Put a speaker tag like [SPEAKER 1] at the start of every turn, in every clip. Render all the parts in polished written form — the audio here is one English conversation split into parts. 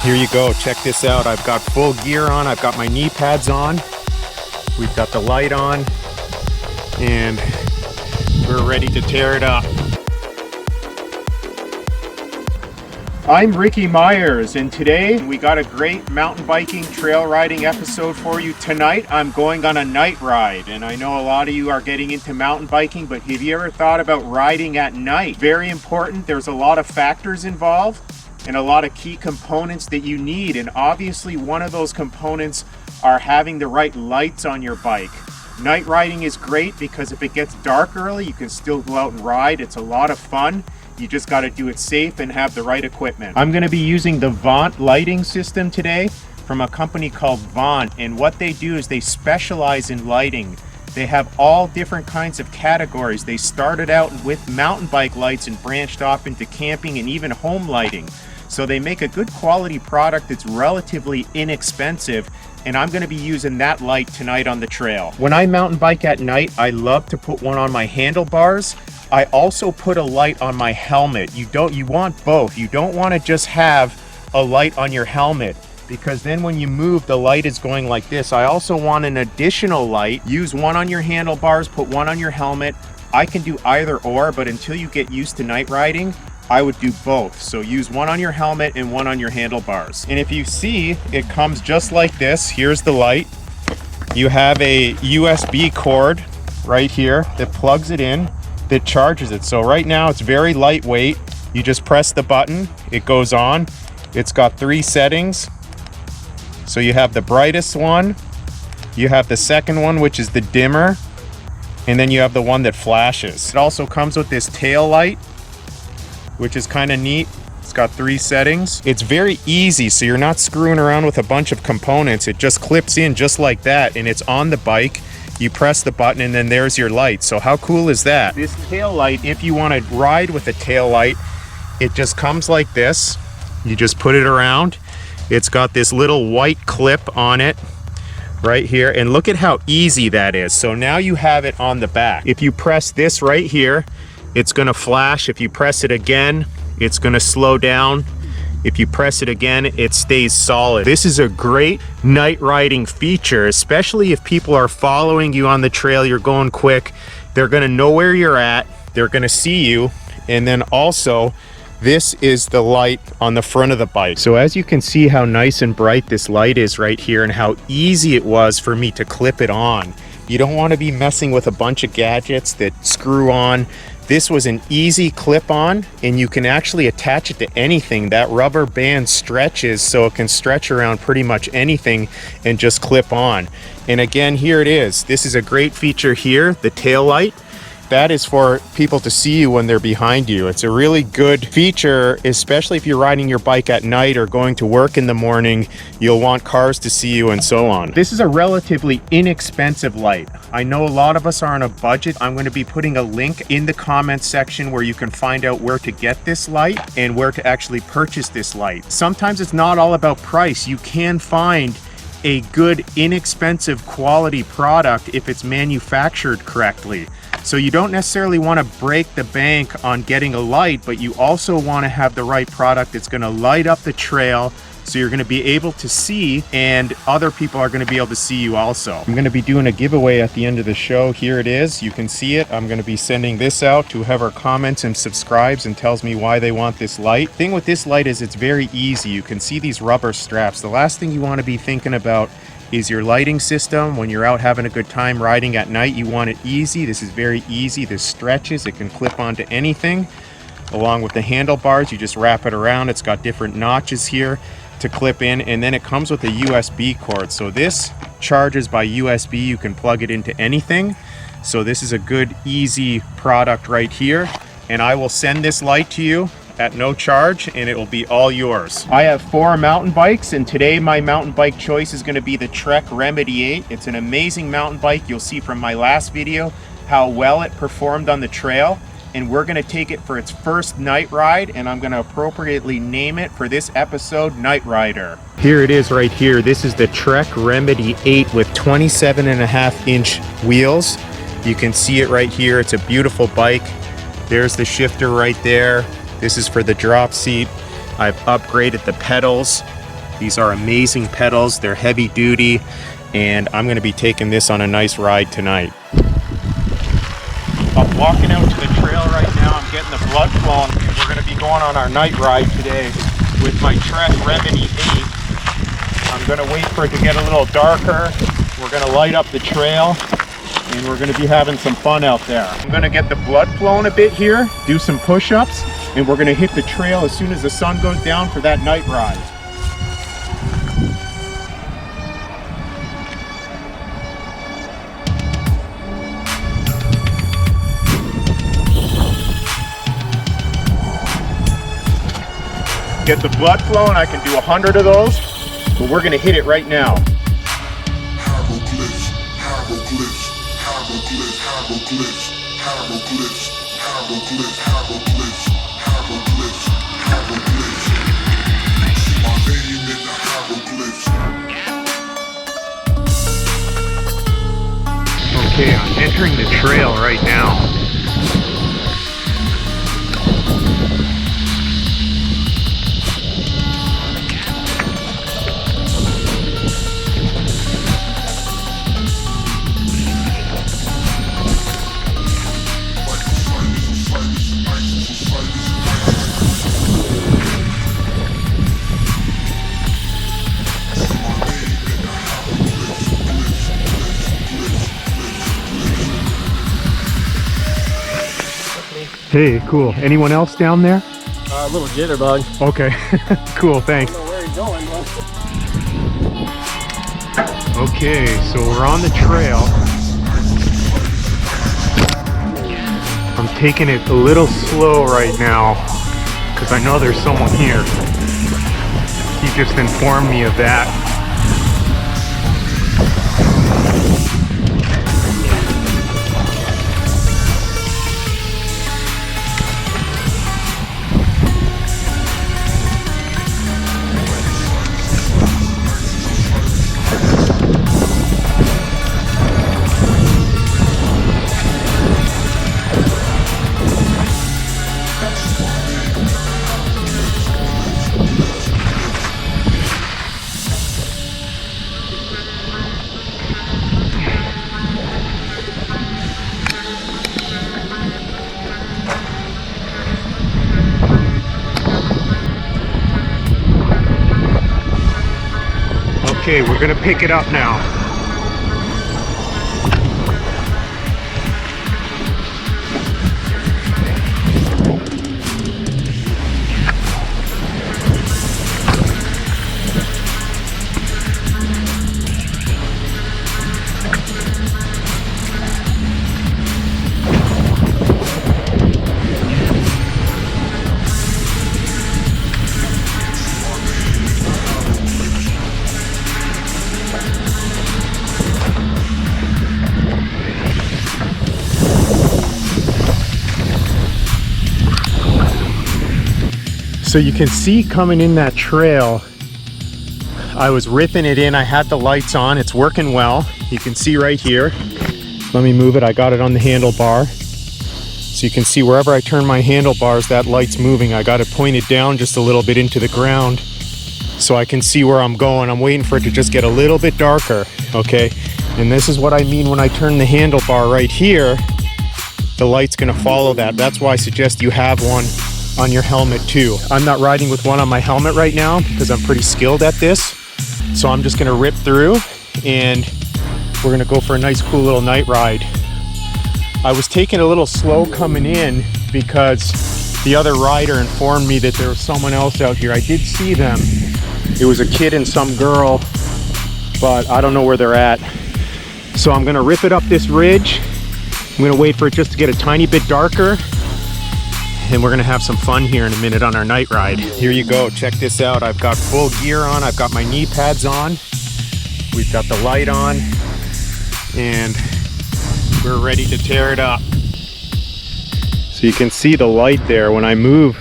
[SPEAKER 1] Here you go, check this out. I've got full gear on, I've got my knee pads on, we've got the light on, and we're ready to tear it up. I'm Ricky Myers, and today we got a great mountain biking, trail riding episode for you. Tonight I'm going on a night ride, and I know a lot of you are getting into mountain biking, but have you ever thought about riding at night? Very important. There's a lot of factors involved and a lot of key components that you need, and obviously one of those components are having the right lights on your bike. Night riding is great because if it gets dark early, you can still go out and ride. It's a lot of fun. You just got to do it safe and have the right equipment. I'm going to be using the Vont lighting system today from a company called Vont, and what they do is they specialize in lighting. They have all different kinds of categories. They started out with mountain bike lights and branched off into camping and even home lighting. So they make a good quality product that's relatively inexpensive, and I'm going to be using that light tonight on the trail. When I mountain bike at night, I love to put one on my handlebars. I also put a light on my helmet. You want both. You don't want to just have a light on your helmet, because then when you move, the light is going like this. I also want an additional light. Use one on your handlebars, put one on your helmet. I can do either or, but until you get used to night riding, I would do both. So use one on your helmet and one on your handlebars. And if you see, it comes just like this. Here's the light. You have a USB cord right here that plugs it in, that charges it. So right now it's very lightweight. You just press the button, it goes on. It's got 3 settings. So you have the brightest one, you have the second one, which is the dimmer, and then you have the one that flashes. It also comes with this tail light, which is kind of neat. It's got 3 settings. It's very easy, so you're not screwing around with a bunch of components. It just clips in just like that, and it's on the bike. You press the button and then there's your light. So how cool is that? This tail light, if you want to ride with a tail light, it just comes like this. You just put it around. It's got this little white clip on it right here, and look at how easy that is. So now you have it on the back. If you press this right here, it's going to flash. If you press it again, it's going to slow down. If you press it again, it stays solid. This is a great night riding feature, especially if people are following you on the trail, you're going quick. They're going to know where you're at. They're going to see you. And then also, this is the light on the front of the bike. So as you can see how nice and bright this light is right here, and how easy it was for me to clip it on. You don't want to be messing with a bunch of gadgets that screw on. This was an easy clip on, and you can actually attach it to anything. That rubber band stretches, so it can stretch around pretty much anything and just clip on. And again, here it is. This is a great feature here, the tail light. That is for people to see you when they're behind you. It's a really good feature, especially if you're riding your bike at night or going to work in the morning. You'll want cars to see you and so on. This is a relatively inexpensive light. I know a lot of us are on a budget. I'm going to be putting a link in the comments section where you can find out where to get this light and where to actually purchase this light. Sometimes it's not all about price. You can find a good, inexpensive quality product if it's manufactured correctly. So you don't necessarily want to break the bank on getting a light, but you also want to have the right product that's going to light up the trail, so you're going to be able to see, and other people are going to be able to see you also. I'm going to be doing a giveaway at the end of the show. Here it is. You can see it. I'm going to be sending this out to whoever comments and subscribes and tells me why they want this light. The thing with this light is it's very easy. You can see these rubber straps. The last thing you want to be thinking about is your lighting system. When you're out having a good time riding at night, you want it easy. This is very easy. This stretches. It can clip onto anything. Along with the handlebars, you just wrap it around. It's got different notches here to clip in, and then it comes with a USB cord. So this charges by USB. You can plug it into anything. So this is a good, easy product right here. And I will send this light to you at no charge, and it will be all yours. I have 4 mountain bikes, and today my mountain bike choice is going to be the Trek Remedy 8. It's an amazing mountain bike. You'll see from my last video how well it performed on the trail, and we're going to take it for its first night ride, and I'm going to appropriately name it for this episode, Night Rider. Here it is right here. This is the Trek Remedy 8 with 27.5-inch wheels. You can see it right here. It's a beautiful bike. There's the shifter right there. This is for the drop seat. I've upgraded the pedals. These are amazing pedals. They're heavy duty, and I'm going to be taking this on a nice ride tonight. I'm walking out to the trail right now. I'm getting the blood flowing. We're going to be going on our night ride today with my Trek Remedy 8. I'm going to wait for it to get a little darker. We're going to light up the trail, and we're going to be having some fun out there. I'm going to get the blood flowing a bit here, do some push-ups, and we're going to hit the trail as soon as the sun goes down for that night ride. Get the blood flowing. I can do 100 of those, but we're going to hit it right now. Okay, I'm entering the trail right now. Hey, cool. Anyone else down there?
[SPEAKER 2] A little jitterbug.
[SPEAKER 1] Okay, cool, thanks.
[SPEAKER 2] I don't know where he's going, but...
[SPEAKER 1] Okay, so we're on the trail. I'm taking it a little slow right now because I know there's someone here. He just informed me of that. Okay, we're gonna pick it up now. So you can see coming in that trail, I was ripping it in. I had the lights on. It's working well. You can see right here. Let me move it. I got it on the handlebar. So you can see wherever I turn my handlebars, that light's moving. I got it pointed down just a little bit into the ground so I can see where I'm going. I'm waiting for it to just get a little bit darker, okay? And this is what I mean when I turn the handlebar right here, the light's gonna follow that. That's why I suggest you have one on your helmet too. I'm not riding with one on my helmet right now because I'm pretty skilled at this. So I'm just gonna rip through and we're gonna go for a nice cool little night ride. I was taking a little slow coming in because the other rider informed me that there was someone else out here. I did see them. It was a kid and some girl, but I don't know where they're at. So I'm gonna rip it up this ridge. I'm gonna wait for it just to get a tiny bit darker, and we're gonna have some fun here in a minute on our night ride. Here you go, check this out. I've got full gear on, I've got my knee pads on, we've got the light on, and we're ready to tear it up. So you can see the light there. When I move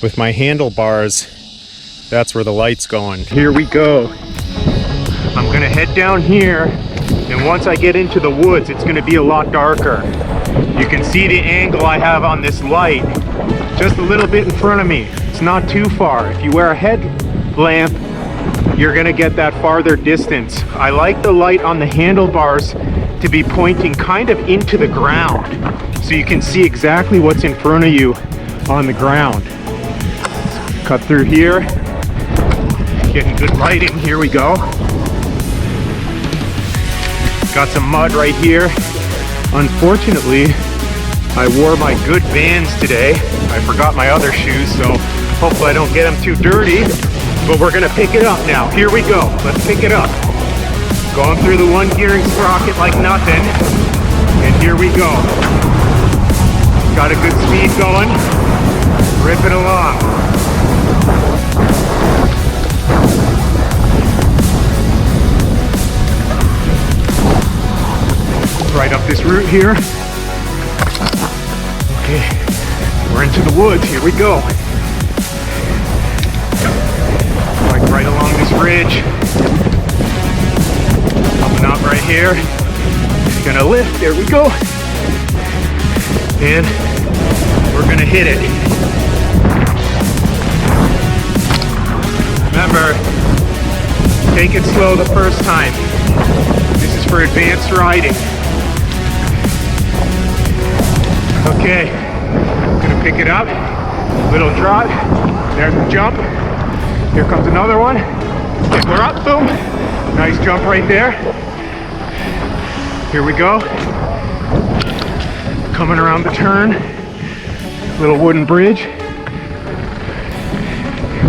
[SPEAKER 1] with my handlebars, that's where the light's going. Here we go. I'm gonna head down here, and once I get into the woods, it's gonna be a lot darker. You can see the angle I have on this light just a little bit in front of me. It's not too far. If you wear a headlamp, you're gonna get that farther distance. I like the light on the handlebars to be pointing kind of into the ground, so you can see exactly what's in front of you on the ground. Cut through here, getting good lighting, here we go. Got some mud right here. Unfortunately, I wore my good Vans today. I forgot my other shoes, so hopefully I don't get them too dirty, but we're gonna pick it up now. Here we go, let's pick it up. Going through the one gearing sprocket like nothing, and here we go. Got a good speed going, ripping along. Right up this route here. Okay, we're into the woods, here we go. Like right along this ridge. Coming up right here. Gonna lift, there we go. And we're gonna hit it. Remember, take it slow the first time. This is for advanced riding. Okay, gonna pick it up, little drop, there's the jump, here comes another one, pick her up, boom, nice jump right there, here we go, coming around the turn, little wooden bridge, here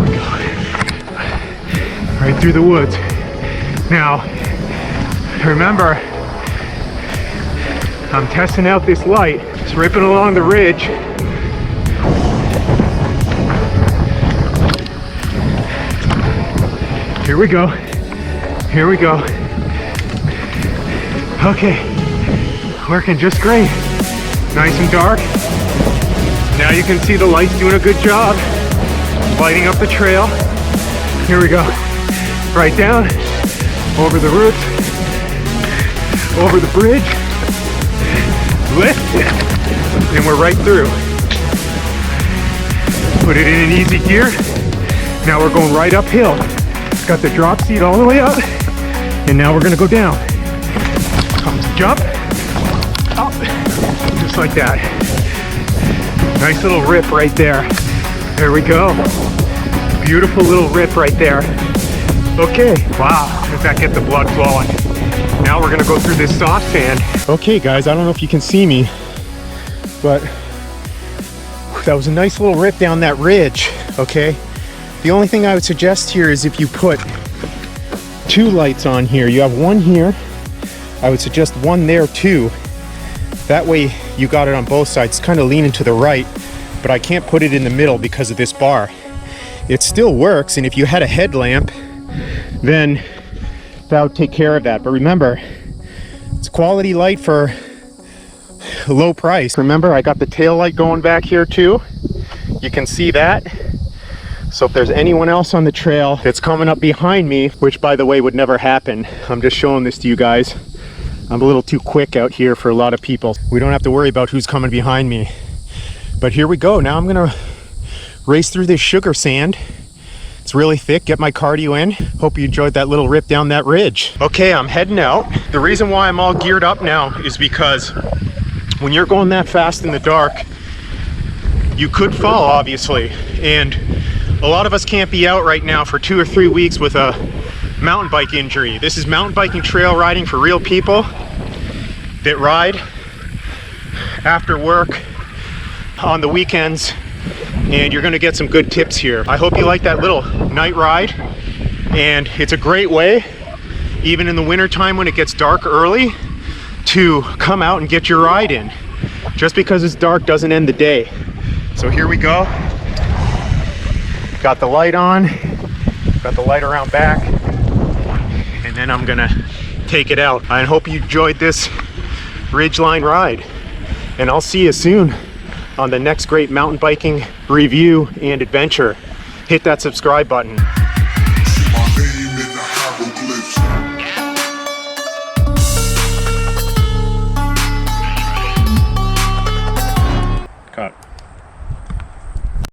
[SPEAKER 1] we go, right through the woods. Now, remember, I'm testing out this light. It's ripping along the ridge. Here we go. Here we go. Okay, working just great. Nice and dark. Now you can see the light's doing a good job lighting up the trail. Here we go. Right down, over the roots, over the bridge. Lift, and we're right through. Put it in an easy gear. Now we're going right uphill. Got the drop seat all the way up, and now we're gonna go down. Jump, up, just like that. Nice little rip right there. There we go. Beautiful little rip right there. Okay, wow, does that get the blood flowing? Now we're gonna go through this soft sand. Okay guys, I don't know if you can see me, but that was a nice little rip down that ridge, okay? The only thing I would suggest here is if you put two lights on here, you have one here, I would suggest one there too. That way you got it on both sides, kind of leaning to the right, but I can't put it in the middle because of this bar. It still works, and if you had a headlamp, then that would take care of that. But remember, it's quality light for a low price. Remember, I got the tail light going back here too. You can see that. So if there's anyone else on the trail that's coming up behind me, which by the way would never happen, I'm just showing this to you guys. I'm a little too quick out here for a lot of people. We don't have to worry about who's coming behind me. But here we go. Now I'm gonna race through this sugar sand. It's really thick, get my cardio in. Hope you enjoyed that little rip down that ridge. Okay, I'm heading out. The reason why I'm all geared up now is because when you're going that fast in the dark, you could fall, obviously. And a lot of us can't be out right now for 2 or 3 weeks with a mountain bike injury. This is mountain biking trail riding for real people that ride after work on the weekends, and you're gonna get some good tips here. I hope you like that little night ride, and it's a great way, even in the winter time when it gets dark early, to come out and get your ride in. Just because it's dark doesn't end the day. So here we go. Got the light on, got the light around back, and then I'm gonna take it out. I hope you enjoyed this ridgeline ride, and I'll see you soon on the next great mountain biking review and adventure. Hit that subscribe button.